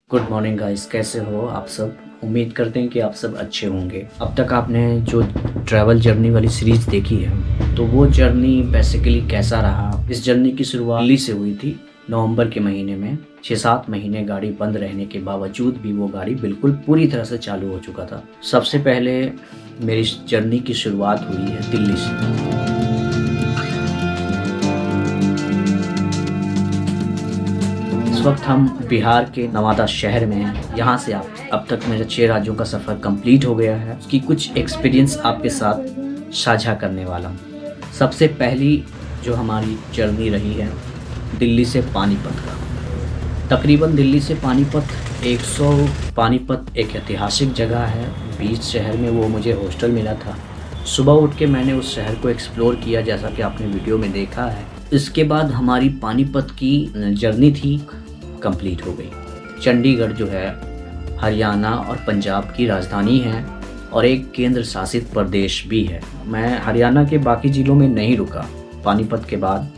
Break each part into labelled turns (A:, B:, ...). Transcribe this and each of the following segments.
A: Good morning guys, कैसे हो आप सब। उम्मीद करते हैं कि आप सब अच्छे होंगे। अब तक आपने जो ट्रैवल जर्नी वाली सीरीज देखी है तो वो जर्नी बेसिकली कैसा रहा। इस जर्नी की शुरुआत दिल्ली से हुई थी नवंबर के महीने में। 6-7 महीने गाड़ी बंद रहने के बावजूद भी वो गाड़ी बिल्कुल पूरी तरह से चालू हो चुका था। सबसे पहले मेरी इस जर्नी की शुरुआत हुई है दिल्ली से। इस वक्त हम बिहार के नवादा शहर में हैं। यहाँ से आप अब तक मेरे 6 राज्यों का सफ़र कंप्लीट हो गया है। उसकी कुछ एक्सपीरियंस आपके साथ साझा करने वाला हूँ। सबसे पहली जो हमारी जर्नी रही है दिल्ली से पानीपत का। तकरीबन दिल्ली से पानीपत 100। पानीपत एक ऐतिहासिक जगह है बीच शहर में। वो मुझे हॉस्टल मिला था। सुबह उठ के मैंने उस शहर को एक्सप्लोर किया जैसा कि आपने वीडियो में देखा है। इसके बाद हमारी पानीपत की जर्नी थी कंप्लीट हो गई। चंडीगढ़ जो है हरियाणा और पंजाब की राजधानी है और एक केंद्र शासित प्रदेश भी है। मैं हरियाणा के बाकी ज़िलों में नहीं रुका। पानीपत के बाद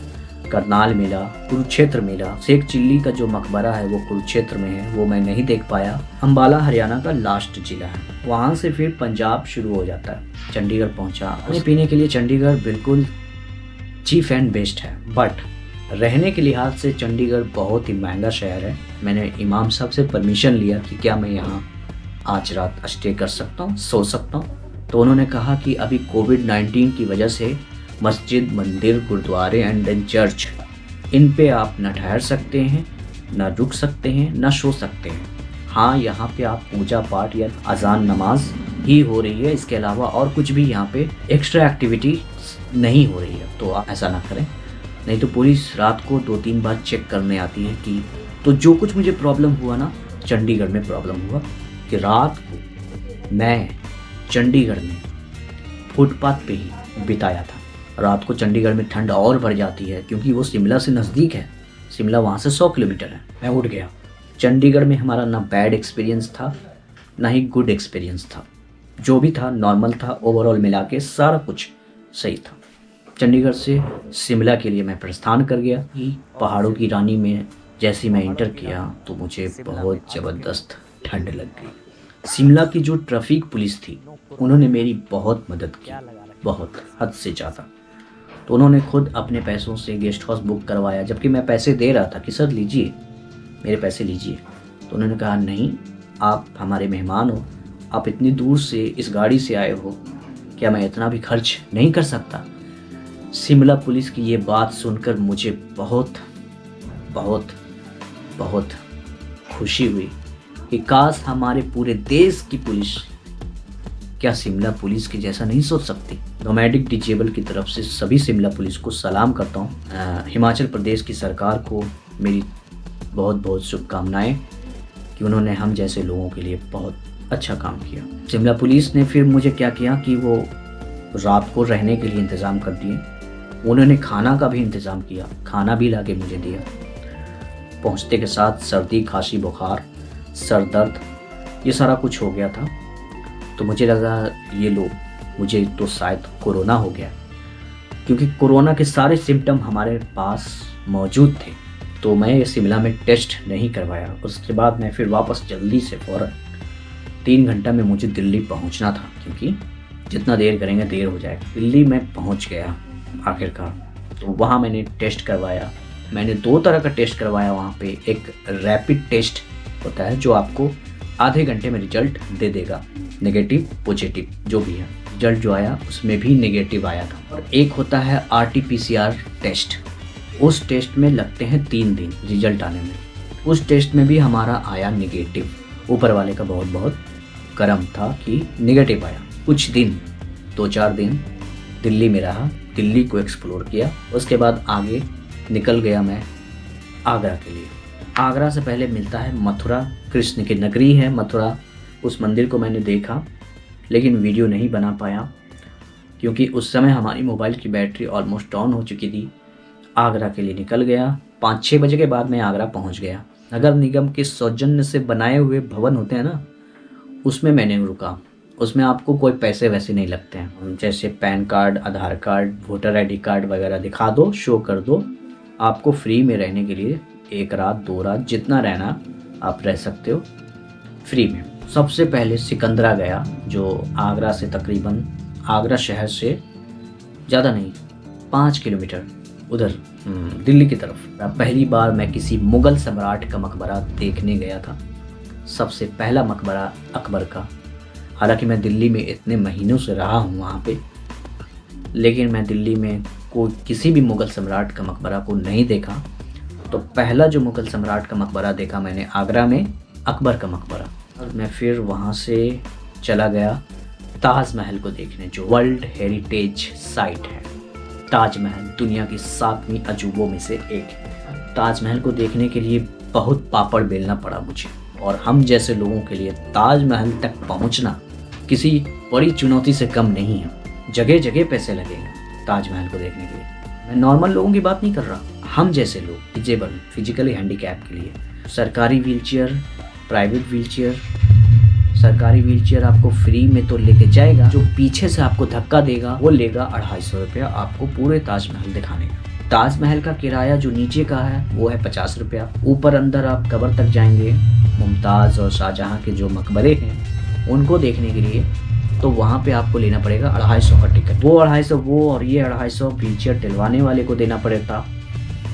A: करनाल मिला, कुरुक्षेत्र मिला। शेख चिल्ली का जो मकबरा है वो कुरुक्षेत्र में है, वो मैं नहीं देख पाया। अम्बाला हरियाणा का लास्ट जिला है। वहाँ से फिर पंजाब शुरू हो जाता है। चंडीगढ़ पहुँचा। खाने पीने के लिए चंडीगढ़ बिल्कुल चीप एंड बेस्ट है, बट रहने के लिहाज से चंडीगढ़ बहुत ही महंगा शहर है। मैंने इमाम साहब से परमिशन लिया कि क्या मैं यहाँ आज रात स्टे कर सकता हूँ, सो सकता हूँ। तो उन्होंने कहा कि अभी कोविड-19 की वजह से मस्जिद, मंदिर, गुरुद्वारे एंड देन चर्च, इन पे आप न ठहर सकते हैं, न रुक सकते हैं, न सो सकते हैं। हाँ, यहाँ पे आप पूजा पाठ या अजान नमाज ही हो रही है। इसके अलावा और कुछ भी यहाँ पे एक्स्ट्रा एक्टिविटी नहीं हो रही है। तो आप ऐसा ना करें, नहीं तो पुलिस रात को 2-3 बार चेक करने आती है कि। तो जो कुछ मुझे प्रॉब्लम हुआ ना, चंडीगढ़ में प्रॉब्लम हुआ कि रात को मैं चंडीगढ़ में फुटपाथ पे ही बिताया था। रात को चंडीगढ़ में ठंड और बढ़ जाती है क्योंकि वो शिमला से नज़दीक है। शिमला वहाँ से 100 किलोमीटर है। मैं उठ गया। चंडीगढ़ में हमारा ना बैड एक्सपीरियंस था ना ही गुड एक्सपीरियंस था। जो भी था नॉर्मल था। ओवरऑल मिला के सारा कुछ सही था। चंडीगढ़ से शिमला के लिए मैं प्रस्थान कर गया। पहाड़ों की रानी में जैसे मैं इंटर किया तो मुझे बहुत ज़बरदस्त ठंड लग गई। शिमला की जो ट्रैफिक पुलिस थी उन्होंने मेरी बहुत मदद की, बहुत हद से ज़्यादा। तो उन्होंने खुद अपने पैसों से गेस्ट हाउस बुक करवाया, जबकि मैं पैसे दे रहा था कि सर लीजिए, मेरे पैसे लीजिए। तो उन्होंने कहा नहीं, आप हमारे मेहमान हो, आप इतनी दूर से इस गाड़ी से आए हो, क्या मैं इतना भी खर्च नहीं कर सकता। शिमला पुलिस की ये बात सुनकर मुझे बहुत बहुत बहुत खुशी हुई कि काश हमारे पूरे देश की पुलिस क्या शिमला पुलिस के जैसा नहीं सोच सकती। नोमैडिक डिजेबल की तरफ से सभी शिमला पुलिस को सलाम करता हूँ। हिमाचल प्रदेश की सरकार को मेरी बहुत बहुत शुभकामनाएं कि उन्होंने हम जैसे लोगों के लिए बहुत अच्छा काम किया। शिमला पुलिस ने फिर मुझे क्या किया कि वो रात को रहने के लिए इंतज़ाम कर दिए। उन्होंने खाना का भी इंतज़ाम किया, खाना भी लाके मुझे दिया। पहुंचते के साथ सर्दी, खांसी, बुखार, सर दर्द, ये सारा कुछ हो गया था। तो मुझे लगा ये लो, मुझे तो शायद कोरोना हो गया, क्योंकि कोरोना के सारे सिम्टम हमारे पास मौजूद थे। तो मैं शिमला में टेस्ट नहीं करवाया। उसके बाद मैं फिर वापस जल्दी से फ़ौरन 3 घंटा में मुझे दिल्ली पहुंचना था, क्योंकि जितना देर करेंगे देर हो जाएगा। दिल्ली में पहुंच गया आखिरकार। तो वहाँ मैंने टेस्ट करवाया। मैंने 2 तरह का टेस्ट करवाया वहाँ पे। एक रैपिड टेस्ट होता है जो आपको आधे घंटे में रिजल्ट दे देगा, नेगेटिव पॉजिटिव जो भी है। रिजल्ट जो आया उसमें भी नेगेटिव आया था। और एक होता है RT-PCR टेस्ट। उस टेस्ट में लगते हैं 3 दिन रिजल्ट आने में। उस टेस्ट में भी हमारा आया नेगेटिव। ऊपर वाले का बहुत बहुत करम था कि नेगेटिव आया। कुछ दिन 2-4 दिन दिल्ली में रहा, दिल्ली को एक्सप्लोर किया। उसके बाद आगे निकल गया मैं आगरा के लिए। आगरा से पहले मिलता है मथुरा। कृष्ण की नगरी है मथुरा। उस मंदिर को मैंने देखा लेकिन वीडियो नहीं बना पाया क्योंकि उस समय हमारी मोबाइल की बैटरी ऑलमोस्ट डाउन हो चुकी थी। आगरा के लिए निकल गया। 5-6 बजे के बाद मैं आगरा पहुंच गया। नगर निगम के सौजन्य से बनाए हुए भवन होते हैं ना, उसमें मैंने रुका। उसमें आपको कोई पैसे वैसे नहीं लगते हैं। जैसे पैन कार्ड, आधार कार्ड, वोटर ID कार्ड वगैरह दिखा दो, शो कर दो, आपको फ्री में रहने के लिए 1 रात 2 रात जितना रहना आप रह सकते हो फ्री में। सबसे पहले सिकंदरा गया, जो आगरा से तकरीबन, आगरा शहर से ज़्यादा नहीं 5 किलोमीटर उधर दिल्ली की तरफ। पहली बार मैं किसी मुग़ल सम्राट का मकबरा देखने गया था, सबसे पहला मकबरा अकबर का। हालांकि मैं दिल्ली में इतने महीनों से रहा हूँ वहाँ पे, लेकिन मैं दिल्ली में कोई किसी भी मुग़ल सम्राट का मकबरा को नहीं देखा। तो पहला जो मुग़ल सम्राट का मकबरा देखा मैंने आगरा में, अकबर का मकबरा। और मैं फिर वहाँ से चला गया ताजमहल को देखने, जो वर्ल्ड हेरिटेज साइट है। ताजमहल दुनिया की 7वीं अजूबों में से एक है। ताजमहल को देखने के लिए बहुत पापड़ बेलना पड़ा मुझे, और हम जैसे लोगों के लिए ताजमहल तक पहुंचना किसी बड़ी चुनौती से कम नहीं है। जगह जगह पैसे लगेंगे ताजमहल को देखने के लिए। मैं नॉर्मल लोगों की बात नहीं कर रहा, हम जैसे लोग डिजेबल, फिजिकली हैंडीकैप के लिए सरकारी व्हीलचेयर, प्राइवेट व्हीलचेयर। सरकारी व्हीलचेयर आपको फ्री में तो लेके जाएगा, जो पीछे से आपको धक्का देगा वो लेगा 250 रुपया आपको पूरे ताजमहल दिखाने का। ताजमहल का किराया जो नीचे का है वो है 50 रुपया। ऊपर अंदर आप कब्र तक जाएंगे, मुमताज़ और शाहजहाँ के जो मकबरे हैं उनको देखने के लिए, तो वहाँ पे आपको लेना पड़ेगा 250 का टिकट। वो 250 वो, और ये 250 व्हीलचेयर दिलवाने वाले को देना पड़ेगा।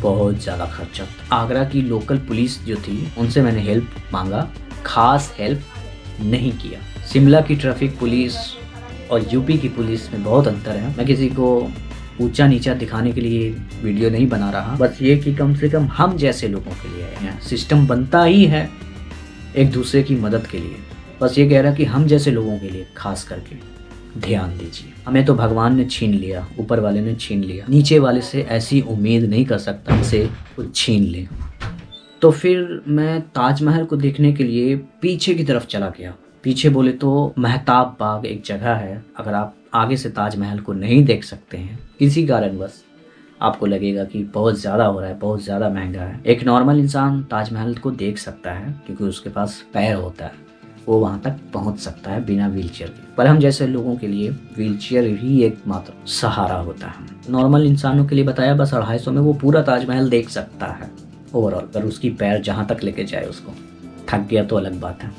A: बहुत ज़्यादा खर्चा। आगरा की लोकल पुलिस जो थी उनसे मैंने हेल्प मांगा, खास हेल्प नहीं किया। शिमला की ट्रैफिक पुलिस और यूपी की पुलिस में बहुत अंतर है। मैं किसी को ऊंचा नीचा दिखाने के लिए वीडियो नहीं बना रहा, बस ये कि कम से कम हम जैसे लोगों के लिए सिस्टम बनता ही है एक दूसरे की मदद के लिए। बस ये कह रहा कि हम जैसे लोगों के लिए खास करके ध्यान दीजिए। हमें तो भगवान ने छीन लिया, ऊपर वाले ने छीन लिया, नीचे वाले से ऐसी उम्मीद नहीं कर सकता हमसे कुछ छीन ले। तो फिर मैं ताजमहल को देखने के लिए पीछे की तरफ चला गया। पीछे बोले तो महताब बाग एक जगह है। अगर आप आगे से ताजमहल को नहीं देख सकते हैं किसी कारणवश, आपको लगेगा कि बहुत ज़्यादा हो रहा है, बहुत ज़्यादा महंगा है। एक नॉर्मल इंसान ताजमहल को देख सकता है क्योंकि उसके पास पैर होता है, वो वहाँ तक पहुँच सकता है बिना व्हीलचेयर के। पर हम जैसे लोगों के लिए व्हीलचेयर ही एकमात्र सहारा होता है। नॉर्मल इंसानों के लिए बताया बस 250 में वो पूरा ताजमहल देख सकता है ओवरऑल, पर उसकी पैर जहाँ तक लेके जाए उसको। थक गया तो अलग बात है।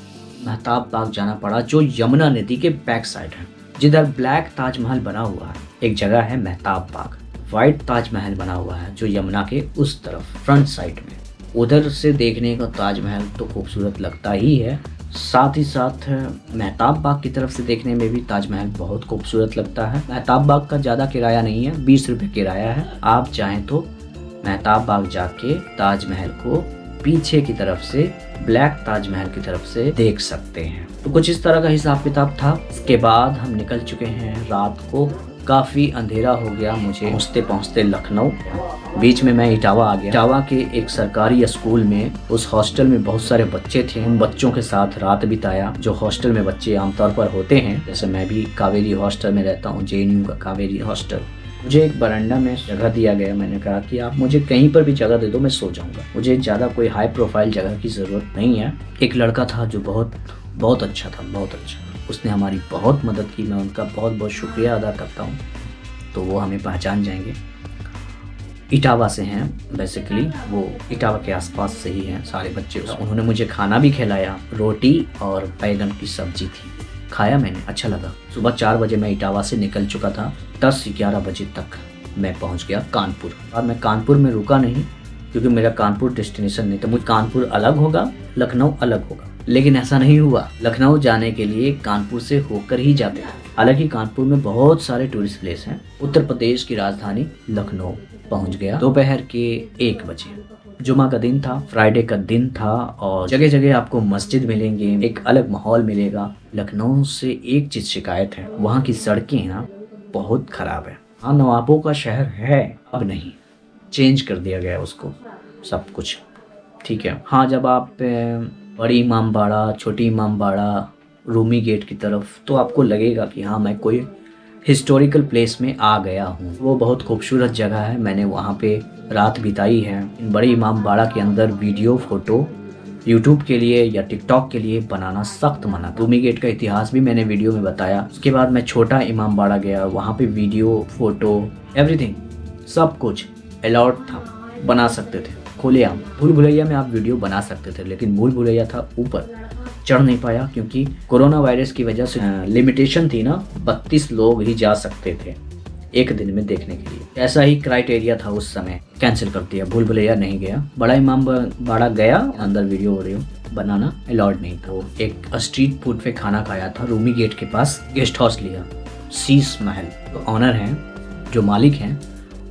A: महताब बाग जाना पड़ा, जो यमुना नदी के बैक साइड है। जिधर ब्लैक ताजमहल बना हुआ है एक जगह है महताब बाग, वाइट ताजमहल बना हुआ है जो यमुना के उस तरफ फ्रंट साइड में। उधर से देखने का ताजमहल तो खूबसूरत लगता ही है, साथ ही साथ महताब बाग की तरफ से देखने में भी ताजमहल बहुत खूबसूरत लगता है। महताब बाग का ज़्यादा किराया नहीं है, 20 रुपये किराया है। आप चाहें तो महताब बाग जाके ताजमहल को पीछे की तरफ से, ब्लैक ताजमहल की तरफ से देख सकते हैं। तो कुछ इस तरह का हिसाब किताब था। इसके बाद हम निकल चुके हैं रात को, काफ़ी अंधेरा हो गया मुझे पहुँचते पहुँचते लखनऊ। बीच में मैं इटावा आ गया। इटावा के एक सरकारी स्कूल में, उस हॉस्टल में बहुत सारे बच्चे थे। उन बच्चों के साथ रात बिताया, जो हॉस्टल में बच्चे आमतौर पर होते हैं। जैसे मैं भी कावेरी हॉस्टल में रहता हूँ, JNU का कावेरी हॉस्टल। मुझे एक बरंडा में जगह दिया गया। मैंने कहा कि आप मुझे कहीं पर भी जगह दे दो, मैं सो जाऊँगा। मुझे ज़्यादा कोई हाई प्रोफाइल जगह की ज़रूरत नहीं है। एक लड़का था जो बहुत अच्छा था, बहुत अच्छा। उसने हमारी बहुत मदद की, मैं उनका बहुत बहुत शुक्रिया अदा करता हूँ। तो वो हमें पहचान जाएंगे, इटावा से हैं बेसिकली, वो इटावा के आसपास से ही हैं सारे बच्चे। उन्होंने मुझे खाना भी खिलाया, रोटी और बैगन की सब्जी थी, खाया मैंने, अच्छा लगा। सुबह 4 बजे मैं इटावा से निकल चुका था। 10-11 बजे तक मैं पहुंच गया कानपुर। और मैं कानपुर में रुका नहीं क्योंकि मेरा कानपुर डेस्टिनेशन नहीं था। मुझे कानपुर अलग होगा, लखनऊ अलग होगा, लेकिन ऐसा नहीं हुआ। लखनऊ जाने के लिए कानपुर से होकर ही जाते हैं। हालांकि कानपुर में बहुत सारे टूरिस्ट प्लेस हैं। उत्तर प्रदेश की राजधानी लखनऊ पहुंच गया दोपहर के 1 बजे। जुमा का दिन था, फ्राइडे का दिन था, और जगह जगह आपको मस्जिद मिलेंगे, एक अलग माहौल मिलेगा। लखनऊ से एक चीज़ शिकायत है, वहाँ की सड़कें ना बहुत ख़राब है। हाँ, नवाबों का शहर है, अब नहीं, चेंज कर दिया गया उसको सब कुछ, ठीक है। हाँ, जब आप बड़ी इमामबाड़ा, छोटी इमामबाड़ा, रूमी गेट की तरफ, तो आपको लगेगा कि हाँ मैं कोई हिस्टोरिकल प्लेस में आ गया हूँ। वो बहुत खूबसूरत जगह है, मैंने वहाँ पे रात बिताई है। इन बड़ी इमामबाड़ा के अंदर वीडियो फोटो यूट्यूब के लिए या टिकटॉक के लिए बनाना सख्त मना। रूमी गेट का इतिहास भी मैंने वीडियो में बताया। उसके बाद मैं छोटा इमामबाड़ा गया, वहाँ पे वीडियो फोटो एवरीथिंग सब कुछ अलाउड था, बना सकते थे। खुलेआम। भूल भुलैया में आप वीडियो बना सकते थे, लेकिन भूल भुलैया था ऊपर चढ़ नहीं पाया क्योंकि कोरोना वायरस की वजह से लिमिटेशन थी ना, 32 लोग ही जा सकते थे एक दिन में देखने के लिए। ऐसा ही क्राइटेरिया था उस समय, कैंसिल कर दिया। भूल भुलैया नहीं गया। बड़ा इमाम बाड़ा गया, अंदर वीडियो बनाना अलाउड नहीं था। एक स्ट्रीट फूड पे खाना खाया था, रूमी गेट के पास गेस्ट हाउस लिया, शीश महल। तो ऑनर हैं, जो मालिक हैं,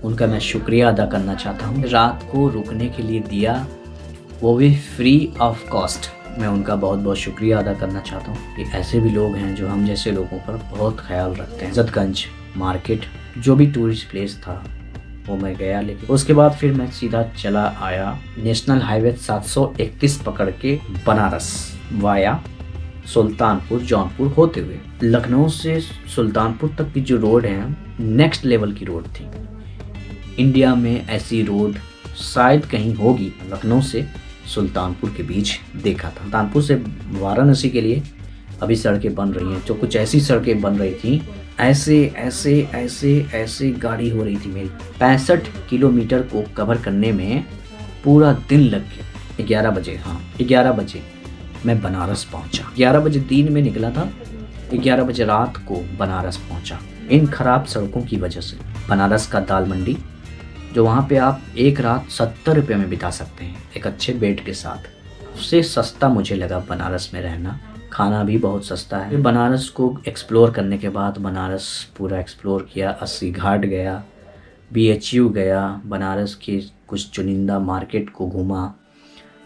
A: उनका मैं शुक्रिया अदा करना चाहता हूँ। रात को रुकने के लिए दिया, वो भी फ्री ऑफ कॉस्ट। मैं उनका बहुत बहुत शुक्रिया अदा करना चाहता हूँ कि ऐसे भी लोग हैं जो हम जैसे लोगों पर बहुत ख्याल रखते हैं। इज्जतगंज मार्केट, जो भी टूरिस्ट प्लेस था वो मैं गया, लेकिन उसके बाद फिर मैं सीधा चला आया नेशनल हाईवे 731 पकड़ के बनारस वाया सुल्तानपुर जौनपुर होते हुए। लखनऊ से सुल्तानपुर तक की जो रोड है नेक्स्ट लेवल की रोड थी। इंडिया में ऐसी रोड शायद कहीं होगी। लखनऊ से सुल्तानपुर के बीच देखा था। सुल्तानपुर से वाराणसी के लिए अभी सड़कें बन रही हैं, तो कुछ ऐसी सड़कें बन रही थी, ऐसे ऐसे ऐसे ऐसे गाड़ी हो रही थी मेरी। 65 किलोमीटर को कवर करने में पूरा दिन लग गया। 11 बजे, हाँ 11 बजे मैं बनारस पहुंचा। 11 बजे दिन में निकला था, 11 बजे रात को बनारस पहुंचा। इन खराब सड़कों की वजह से बनारस का दाल मंडी, जो वहाँ पे आप एक रात 70 रुपये में बिता सकते हैं एक अच्छे बेड के साथ, उससे सस्ता मुझे लगा बनारस में रहना। खाना भी बहुत सस्ता है। बनारस को एक्सप्लोर करने के बाद बनारस पूरा एक्सप्लोर किया। 80 घाट गया, BHU गया, बनारस के कुछ चुनिंदा मार्केट को घूमा।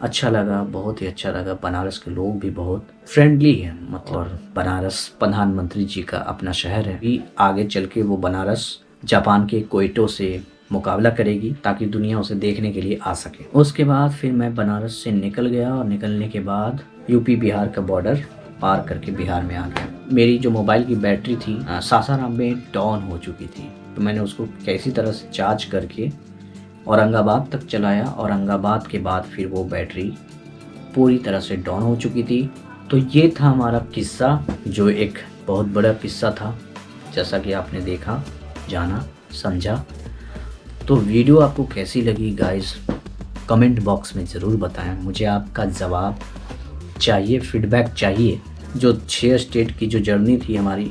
A: अच्छा लगा, बहुत ही अच्छा लगा। बनारस के लोग भी बहुत फ्रेंडली हैं, मतलब बनारस प्रधानमंत्री जी का अपना शहर है। भी आगे चल के वो बनारस जापान के क्योटो से मुकाबला करेगी ताकि दुनिया उसे देखने के लिए आ सके। उसके बाद फिर मैं बनारस से निकल गया और निकलने के बाद यूपी बिहार का बॉर्डर पार करके बिहार में आ गया। मेरी जो मोबाइल की बैटरी थी सासाराम में डाउन हो चुकी थी, तो मैंने उसको कैसी तरह से चार्ज करके औरंगाबाद तक चलाया। औरंगाबाद के बाद फिर वो बैटरी पूरी तरह से डाउन हो चुकी थी। तो ये था हमारा किस्सा, जो एक बहुत बड़ा किस्सा था, जैसा कि आपने देखा, जाना, समझा। तो वीडियो आपको कैसी लगी गाइस, कमेंट बॉक्स में ज़रूर बताएं। मुझे आपका जवाब चाहिए, फीडबैक चाहिए। जो 6 स्टेट की जो जर्नी थी हमारी,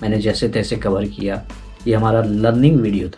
A: मैंने जैसे तैसे कवर किया। ये हमारा लर्निंग वीडियो था।